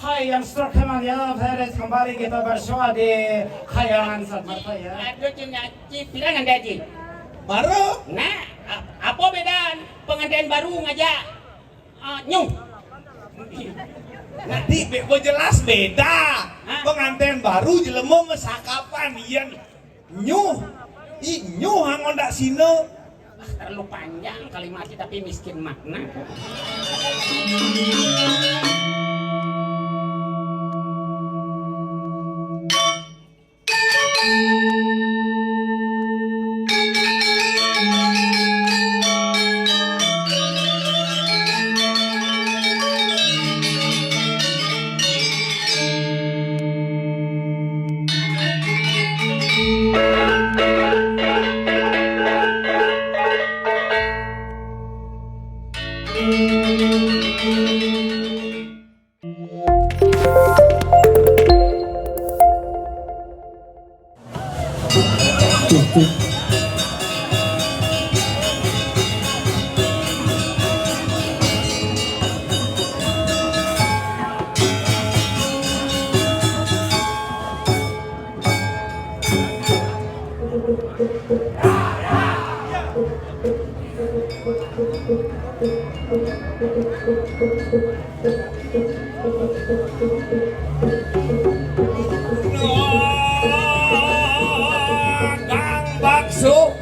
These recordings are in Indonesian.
Hayang Strokemannya, Peres kembali kita bersua di Hayangan Satmarta ya. Aduh Ci, pirangan deh Ci. Baru? Nah, apa beda pengantin baru ngajak nyung? Nanti bebo jelas beda. Pengantin baru jelema mesakapan iyan nyuh. Nyuh hangon dak sino. Terlalu panjang kalimatnya tapi miskin makna. Kang Bakso.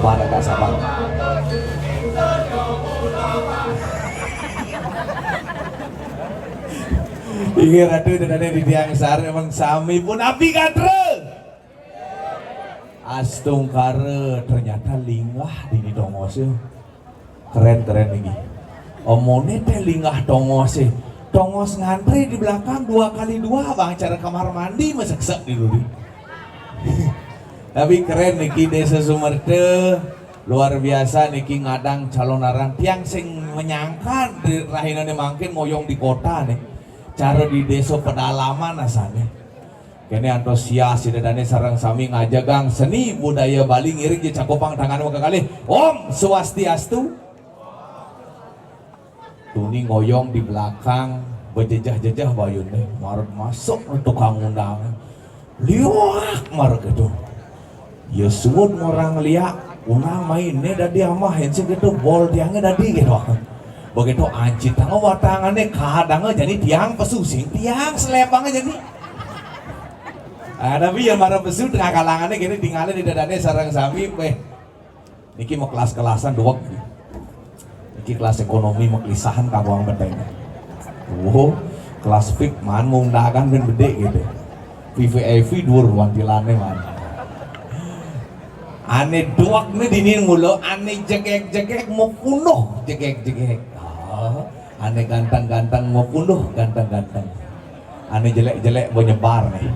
Agak sabar. Ingat atuh dadane di tiang sar emang sami pun api kadre. Astung kare ternyata lingah di dongos ya. Keren ini. Omone teh lingah dongos ya. Dongos ngantri di belakang 2x2 bang cara kamar mandi mesek-sek di dulu. Tapi keren niki desa Sumerte luar biasa niki ngadang calon arang tiang sing menyangka di rahinane mangkin moyong di kota nih cara di desa pedalaman asane kene antusias dadane sareng sami ngajagang seni budaya Bali ngiring di cakopang tangan muka kali Om Swastiastu tuni ngoyong di belakang berjejah-jejah bayun deh marut masuk untuk kang undang liwak marut gitu ya semut orang liak unang mainnya dadi amah hensi gitu bol tiangnya dadi gitu begitu anci tangga watangannya kadangnya jadi tiang pesusing tiang selepangnya jadi tapi ya marah pesu tengah kalangannya gini tinggalnya di dadanya sarang sami niki mau kelas-kelasan doang niki kelas ekonomi mau kelisahan kabuang betenya kelas fik man mau undakan ben gede gitu VVIP dur wantilannya man ane doak nih dinin mulu ane jegek mau punduh jegek ane ganteng mau punduh ganteng ane jelek mau nyebar nih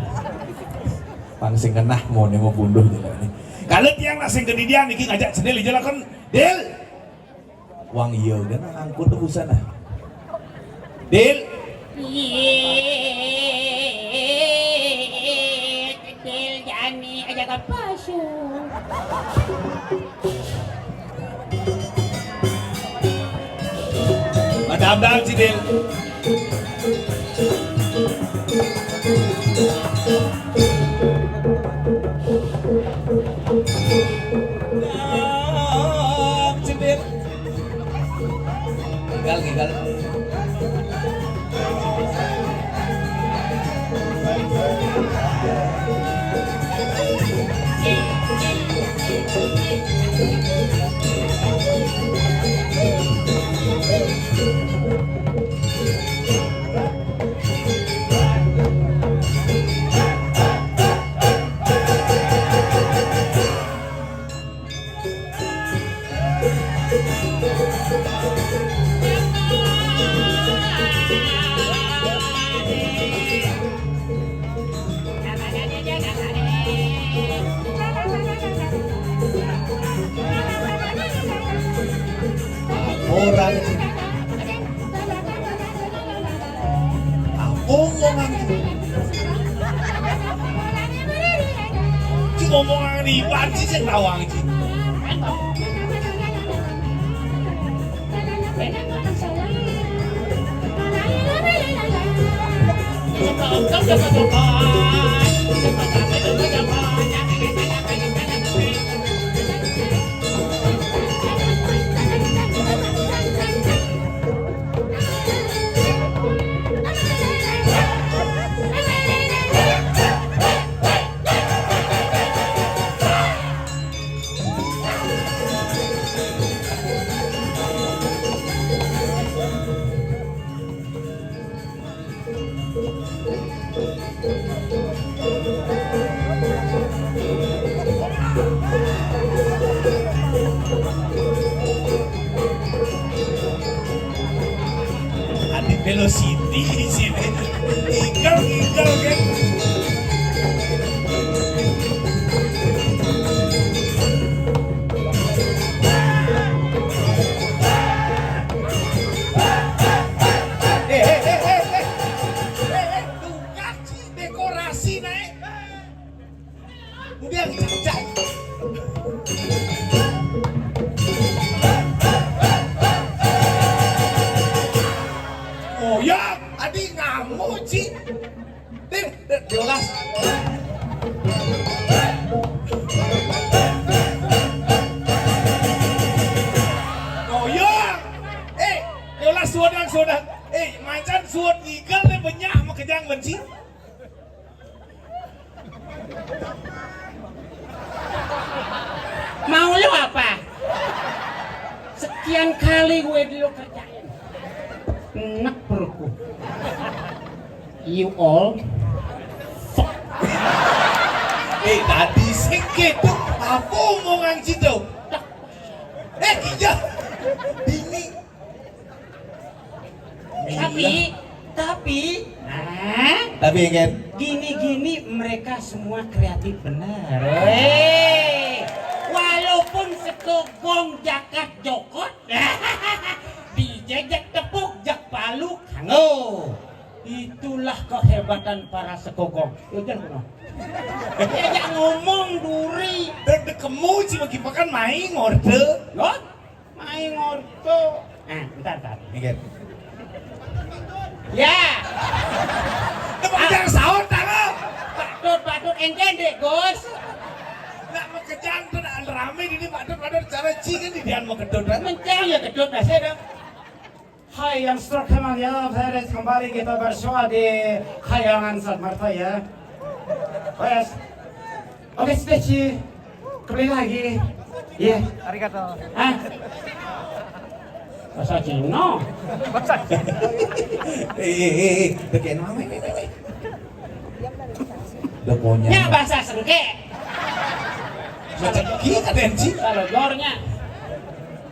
pangsing kenah mau punduh jelek nih kalau tiang nasi gede dia niki ngajak sendiri jelakan Del uang iya kan angkut tuh sana Del Del jani aja kapasyo Madam si Del Orang omongan ci omongan ni panci sing tawang ci ada velocity di sini igal kan dekorasi naik udah cacak oh ya adik ngamuk Ci jelas oh ya jelas sudah macan suat igal nih banyak sama kejang benci Mau lu apa? Sekian kali gue dulu kerjain. Enak perutku. You all fuck. Tadi sih gitu apa omongan situ iya ini tapi kan gini mereka semua kreatif benar. Walaupun sekogong jakat jokot, dijejak tepuk jak palu kango. Itulah kehebatan para sekogong. Jangan diajak ngomong duri. Kamu sih bagi makan main ngorde Lot, main ngorto. Bentar. Ingat. Ya. Kemudian sahur tangan. Patut engken deh, Gus. Nak mau kejang tuh nak rame ini patut cara cikan di dia mau kedot. Mencang ya kedut dah saya dah. Hai yang teman ya, Feres kembali kita bersua di Khayangan Saat Marta ya. Wes, oke Steci, kembali lagi. Iya. Arigato. Ah, bahasa Cina. Dekat nama ini. Udah punya. Ya bahasa sengke. Macam gini kan Ci? Kalau dornya.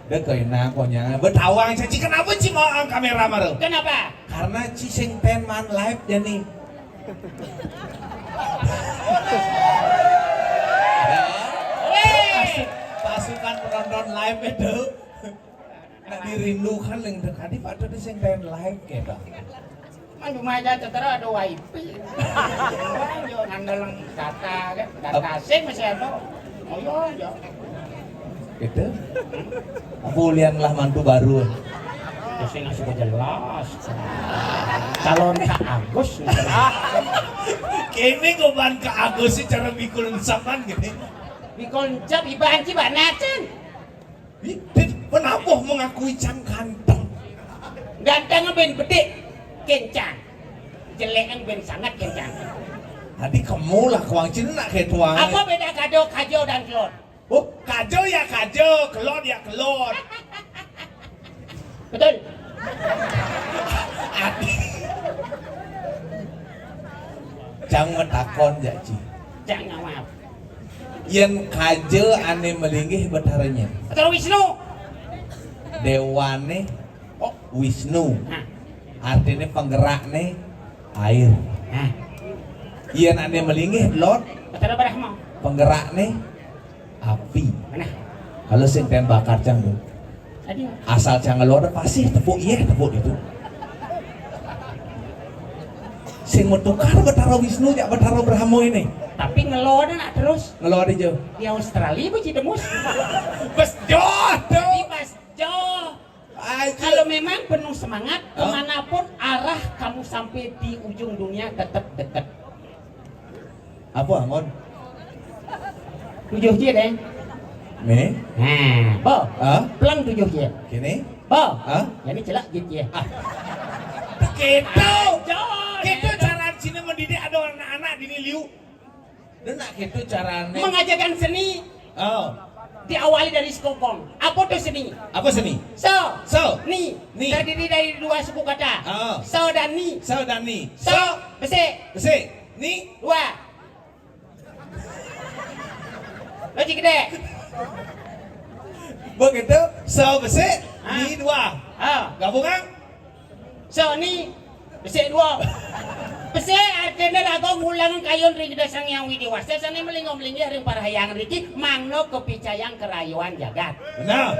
Udah kena konya. Betawang Ci kenapa Ci mau kamera maru? Kenapa? Karena Ci sing teman live jadi. Pasukan penonton live itu nak dirindukan yang tadi pada di sing ten live gitu. Man cuma aja cetera ada wifi. Yo ngandeleng data kan, data sing masih ada. Oh yo. Gitu. Aku lihat lah mantu baru. Terus ini sudah jelas. Calon Kak Agus. Kini ngoban ke Agus sih cara mikul saman gitu. Bikon cap ibahan ci banacan. Kenapa mengakui cang ganteng? Ganteng ben gede, kencang. Jelek ben sangat kencang. Tadi kamu lah kuang Cina nak kayak tuang. Apa beda kajo dan kelon? Oh, kajo ya kajo, kelon ya kelon. Betul. Jangan takon ya Ci. Jangan maaf. Yen kajo ane melinggih betaranya. Betul Wisnu. Dewane Oh, Wisnu. nah, Artinya penggerak nih air. nah. Yen ane melinggih Lord Betul Brahma. penggerak nih api. Mana? Kalau sing ten bakar cang tuh. Tadi. Asal cang ngeluar pasti tepuk iya tepuk itu. Sing metukar Betara Wisnu ya Betara Brahmo ini. Tapi ngelon nak terus Ngeluar aja. di Australia bu Cidemus. Bes jodoh. Tapi pas jauh. Kalau memang penuh semangat, Oh. kemanapun arah kamu sampai di ujung dunia tetap dekat. Apa Amon? 7 je deh. Nih, Nah, bo. ah, Pelang 7 je. gini. Bo. Ah, Jadi celak gitu ya. gitu. Jauh. Gitu cara Cina mendidik ada anak-anak di liu. Dan nak gitu caranya. Mengajarkan seni Oh, diawali dari sekongkong. Apa tuh seni? apa seni? So, Ni. terdiri dari 2 suku kata. Oh. So dan ni. So dan ni. So, besek. Besi. Ni. 2. Logik gede. Begitu. So besi. Ah. Ni dua. Gabungan. So ni besek 2. Besek artinya lagu ngulangan kayon ring dasang yang widiwasa sana melingom-lingi ring parahayang riki mangno kepicayang kerayuan jagat. Benar.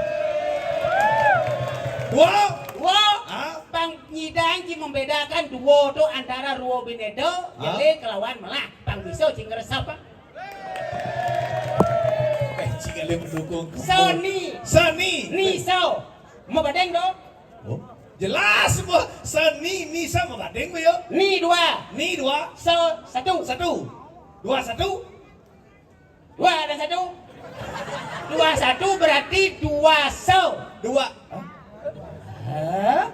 Dua. Wow, Ah. Bang Nyidang ki membedakan dua tu antara ruo binedo, jele kelawan melah. Bang Biso cinger sapa? Jika dia mendukung. Sony, ni so. Mau badeng do? Oh, jelas semua. Seni ni sama badeng yo. Ni 2. Ni dua. So 1. Satu. Dua satu. 2 ada 1. 2 1 berarti 2 so. Dua. Hah?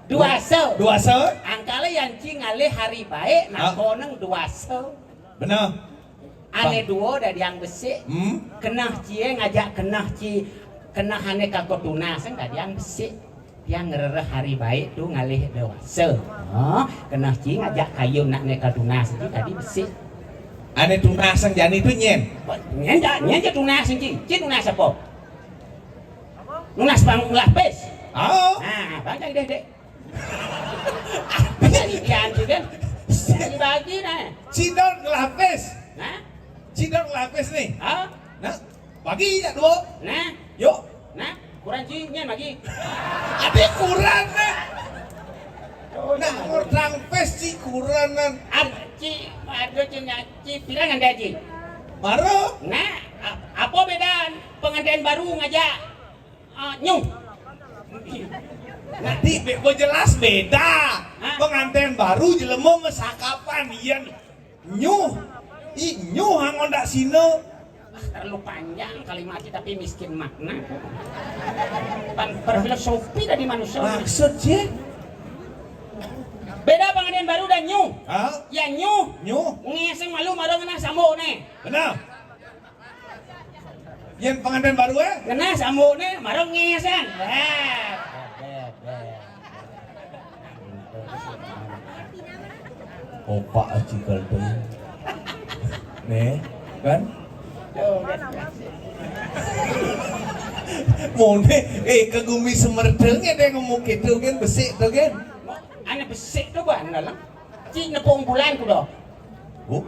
2 so. Dua se. Angkala yang cingale hari baik Ah. nakoneng 2 so. Benar. Ane duo dari yang besi. Kenah cie ngajak kenah hane kakotuna sen tadi yang besi. Dia ngerereh hari baik tuh ngalih dewasa. Kenah cie ngajak kayu nak nekatuna sen tadi besi. Ane tunah sang jani itu nyen. Nyen je tunas sen cie tunas apa? Tunas bang lapis. Oh. Nah, baca deh dek. Jadi kian juga. Dibagi nah. Cidon ngelapis. Nah, Cidon ngelapis nih. Nah, bagi ya dua. nah, Yuk. nah, kurang cie nyen bagi. Ada kurang nih. Nah, kurang pes ci kuranan. Ci, ada ci pirangan dia ci. Baru. Nah, apa beda pengantin baru ngajak nyung? Nanti bebo jelas beda. Hah? Pengantin baru jelema mesakapan iyan nyuh. Nyuh hangon dak sino. Terlalu panjang kalimatnya tapi miskin makna. Berfilosofi dari manusia. Maksudnya? Beda pengantin baru dan nyung. Hah? Ya nyung. Nyuh. Ngeseng malu marah kena sambo nih. Benar. Yang pengantin baru Kena sambo nih marah ngeseng. Opak acikal tuh. Nih, kan? Mone, kagumi semerdeng ya dia ngomong gitu kan, besik tuh kan? Ane besik tuh ban dalam. Ci nepung bulan ku doh. Oh,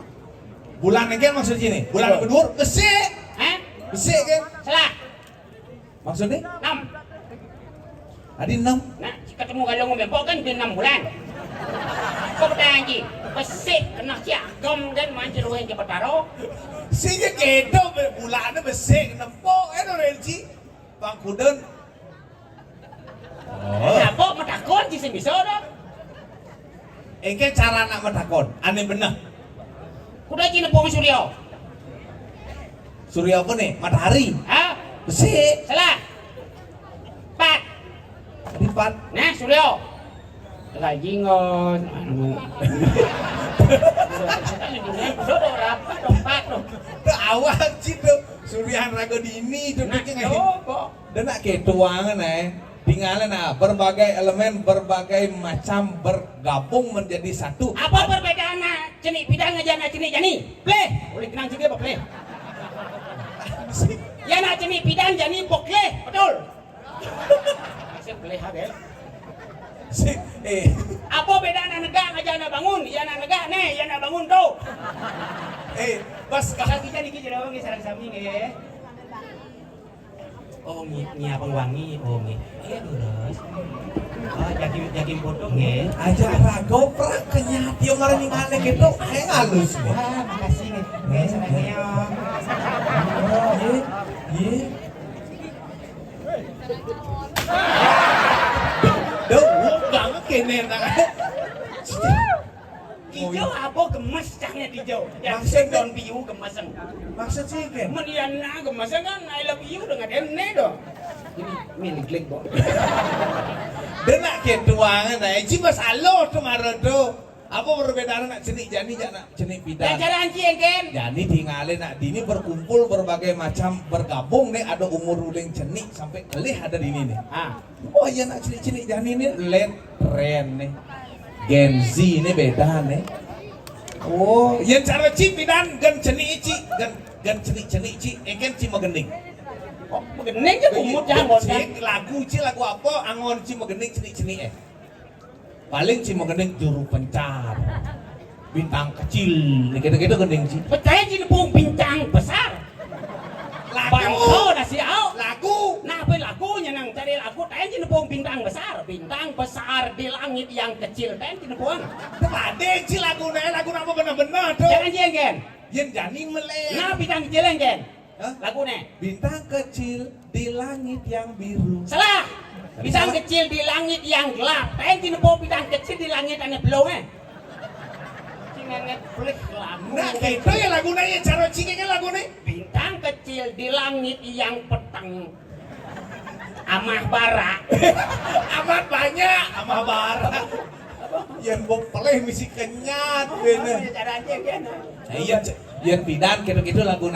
bulan ini kan maksudnya nih? Bulan kedua besik, Hah? besik kan? Salah. Maksudnya? 6. Adi 6. Nah, ketemu galung ngomong kan di 6 bulan. Kau bertanya Ci, besik kena ciagam dan mancir ruang ke petaro. Sehingga kedo bulannya besik, nempok, itu relci, pangkuden. Oh, Apa metakon Ci sing bisa doh. engke cara nak metakon, aneh bener. Kuda Ci nepung Suryo. Surya apa nih? Matahari. Hah? Besik. Salah. 4. Lipat. Nah, Suryo. Lagi ngon. Dodok apa dompat tuh. Teu awal citu. Surian rago dini itu Nah, bikin coba. dan nak ketuangan tinggalan berbagai elemen berbagai macam bergabung menjadi satu. Apa perbedaannya cenik pidang ngajana cenik jani? Pleh, boleh kenang juga apa pleh? Ya nak cenik pidang jani pokle, betul? Masih pleh habel. Apa bedanya negak ngajana bangun? Ya nak negak nih, ya nak bangun tuh. Pas Kasar kita dikit jadi orang sarang samping ya. Oh, ngi abang wangi, oh ngi. Iya terus. Oh, jakim potong ya. aja rago prak kenyat yo marah ningane gitu kayak halus nih. Wah, makasih nih. Oke, senangnya. Ye. Duh, banget kene nak. Hijau apa gemes cahnya hijau. Yang Maksud daun biu gemesan. Maksud sih kan? Meniana gemesan kan I love you dengan ene dong. Ini milik klik kok. Dan nak ketuangan cuma salo tuh marah tuh. Apa perbedaan nak cenik jani nak cenik Dan pidang? cara anci engken. Jani tinggalin nak dini berkumpul berbagai macam bergabung nih ada umur uling cenik sampai kelih ada di ini nih. Ah, Oh iya nak cenik jani nih let tren nih. Gen Z ini beda nih. Oh, yang cara cipidan gan cenik ici gan cenik ici engken cima gening. kok begening aja kumut jangan kan. Lagu ci lagu apa angon cima gening cenik paling cima gening juru pencar bintang kecil gitu gening ci Percaya sih nepung bintang besar. Bangko nasi au. lagu Nah, apa lagunya nang cari lagu tanya sih nepung bintang besar di langit yang kecil tanya sih nepung. tepade ci lagu apa bener-bener tuh Jangan jenggen. yang jani melek Nah, bintang kecil jenggen. Hah? Lagunya. bintang kecil di langit yang biru Salah. Bintang kecil di langit yang gelap. Tanya sih nepung bintang kecil di langit yang belum Cingenget pelik lagu. nah gitu ya lagu yang cara ciknya lagu Bintang kecil di langit yang petang. Amah bara. amat banyak sama bara yang bok peleh misi kenyat bener Caranya kan. iya bidan gitu lagu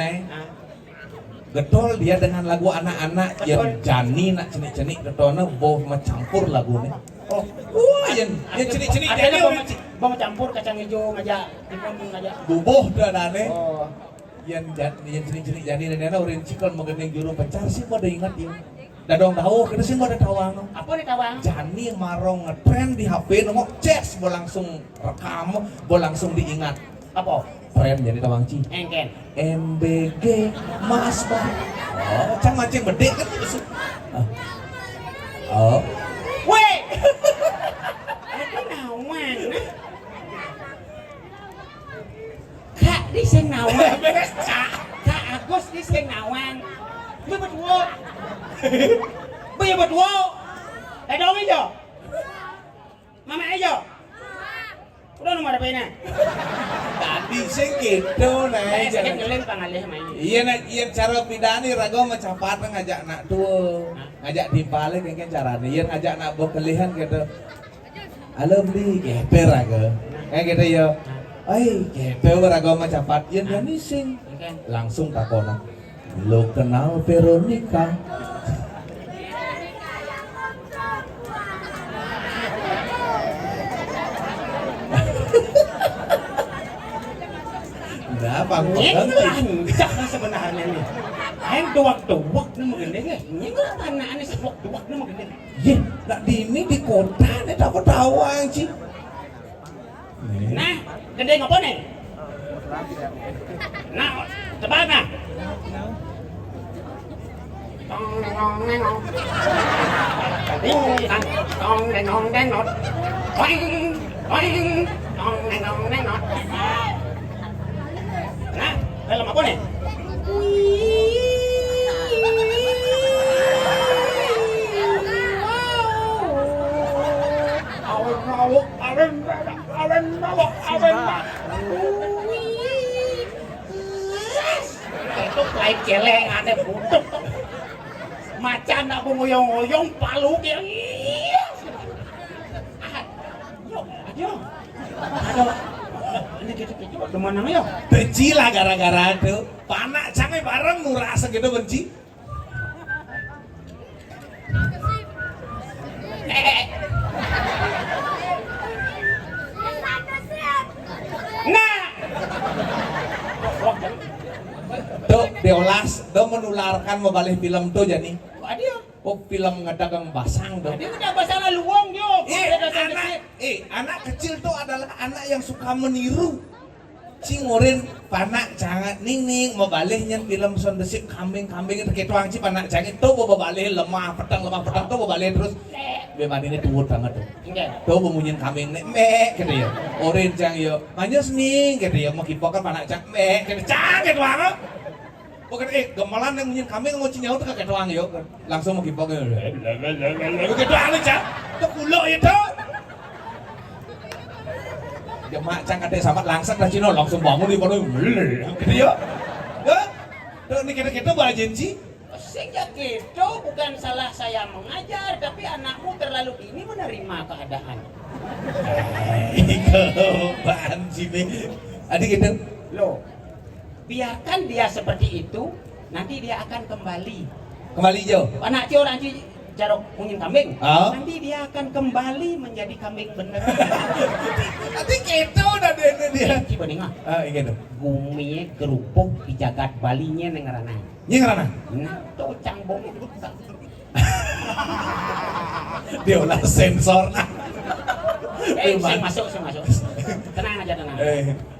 getol dia dengan lagu anak-anak yang jani nak cenik-cenik getolnya boh mencampur lagunya Oh, wah yang cenik-cenik jani mau campur kacang hijau ngajak, dipun ngajak. bubuh dadane Oh, yang cenik-cenik jani dan urin cikon mengenai juru pencar sih pada ingat ya dadong tahu kita sih pada tawang apa nih tawang? jani marong ngetrend di HP nongok ces bo langsung rekam bo langsung diingat Apa? tren jadi tawang ci Engken. MBG Mas Bang. Oh, can mancing bedek kan itu. Oh. Weh. Aku nawang. Kak di sing nawang. Kak Agus di sing nawang. Be berdua. Be berdua. Dong aja. Mama aja. Udah nomor apa ini? Tadi sih gitu nih. Saya ngelin pangalih sama ini. Iya cara pidani rago mencapat ngajak nak tuh. Ngajak dibalik kan caranya. Iya ngajak nak bawa kelihan gitu. Halo beli gepe rago. Kayak gitu ya. Gepe rago mencapat. Iya gani sing. Langsung takona. Lo kenal Veronica? Apa Nyencak sebenarnya nih. Aing duak-duak nih maganda guys. Nyencak anak aneh duak-duak nih maganda. Iya, nak di ini di kota nih dapat tawang sih. Nah, gede ngapa nih? Nah, tebak nah. Tong neng neng. Tong neng neng neng. Toing toing. Tong neng neng neng. Nah, film apa nih? Itu lain celeng aneh butuh. Macan aku ngoyong-ngoyong palu yang ayo. gitu teman namanya. Benci lah gara-gara itu. Panak canggih bareng nu rasa gitu benci. Nah. Tuh diolas, tuh menularkan mau balik film tuh jadi. Adio. Oh film ngadagang basang tuh. Dia udah bahasa luang dia. Anak kecil tuh adalah anak yang suka meniru. Cingurin panak jangan ning mau balihnya film sondesip kambing itu ketuang ci panak jangan itu mau balih lemah petang tuh mau balih terus beban ini tuwut banget tuh. Tuh memunyin kambing mek gitu ya. Orin jang yo manjus ning gitu ya mau kipokan panak jang mek gitu cang gitu banget. Bukan gemelan yang munyin kambing mau cinyau tuh kayak doang yo langsung mau kipokan gitu aja tuh kulo itu. Jemaah cang kadek sama langsung dah Cino langsung bangun di pondok gitu ya. Tuh ini kita bajin sih. Sejak itu bukan salah saya mengajar, tapi anakmu terlalu dini menerima keadaan. Keban sih adik gitu. Loh, biarkan dia seperti itu, nanti dia akan kembali. Kembali Jo. Anak cio nanti jarok mungkin kambing, nanti dia akan kembali menjadi kambing beneran. Nanti gitu udah dia. Coba nih nggak? Gitu. Gumi kerupuk di jagat Balinya nengerana. Nyengerana. Nah, tuh cambong itu. Dia ulah sensor. Saya masuk. Tenang aja tenang.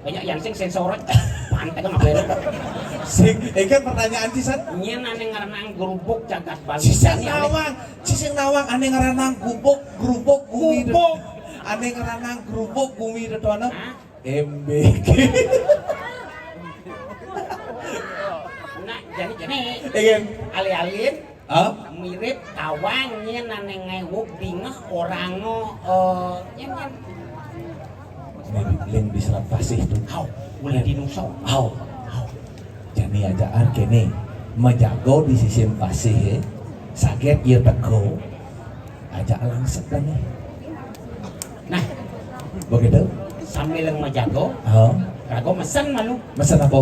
Banyak yang sensor. Pantai kan apa ya? Kan pertanyaan Cisan. Nyen aneh ngaranang gerubuk jagat Bali. Cising nawang aneh ngaranang gerubuk gumi. Aneh ngaranang gerubuk gumi detono. MBG. Nah, jadi Igen. alih-alih mirip kawang nyen aneh ngewuk dingah orango nyen Yang diserap pasih tuh. boleh dinusau. Jadi ajaan kene menjago di sisi pasih sakit ieu teko aja langsung kan. Nah, begitu sambil yang menjago, rago mesen malu. Mesen apa?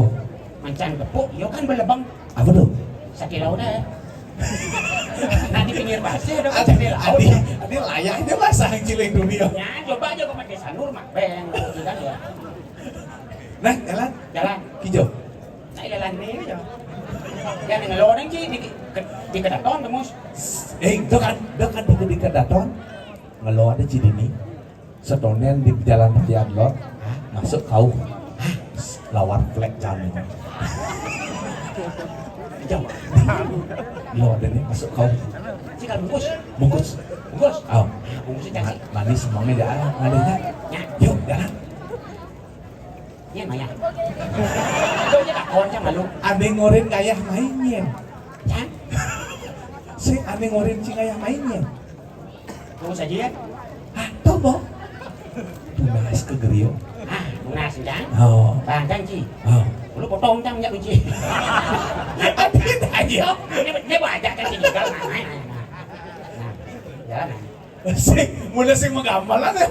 Mancan gepuk, yo kan belebang. Apa tuh? Sakilau dah. Nah di pinggir pasir ada macam di laut. Adi layak dia basah ciling dunia. Ya, coba aja ke pakai sanur mak beng kan ya. Nah, jalan. Hijau. Nah, jalan ini aja. Ya dengan lo orang sih di kedaton temus. Itu kan di kedaton. Ngelo ada cidini. Setonen di jalan Tian Lot masuk kau lawan flek jalan. Jauh. Lo ada nih masuk kau. Cikal bungkus. Bungkus. Bungkus cantik. Manis semuanya dah ngadenya. Yuk jalan. Iya Maya. Itu aja tak kon sama lu. Ane ngorin kayak mainnya. Ya. Si ane ngorin si kayak mainnya. Tunggu saja ya. Tuh boh. Tunas ke gerio. Tunas kan? Bang janji. Lu potong cang nyak uji. Adit aja. Ini baca kan sini kalau nah. Jalan. Sing mulai sing menggambalan ya.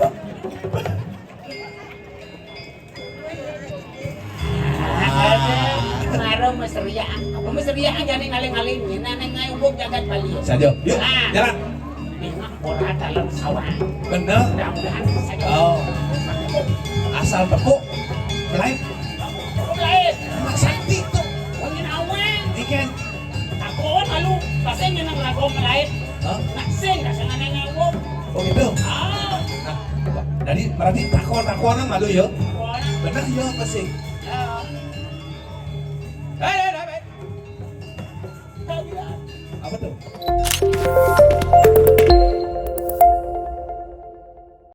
Maro meseriaan. Apa meseriaan jadi ngaling-ngaling nang ngayubuk jagat Bali. Sajo. Yuk, jalan. Bingah ora dalam sawah. Bener. Mudah-mudahan saja. Asal tepuk. Mulai. Mak sakti tuh. Ngin aweng. Ikan. Takon alu. Paseng nang lago melain. Nakseng kasang nang ngayubuk. Oh gitu. Ah. Nah, jadi berarti takon-takonan malu yo. Wah. Bener yo pasti.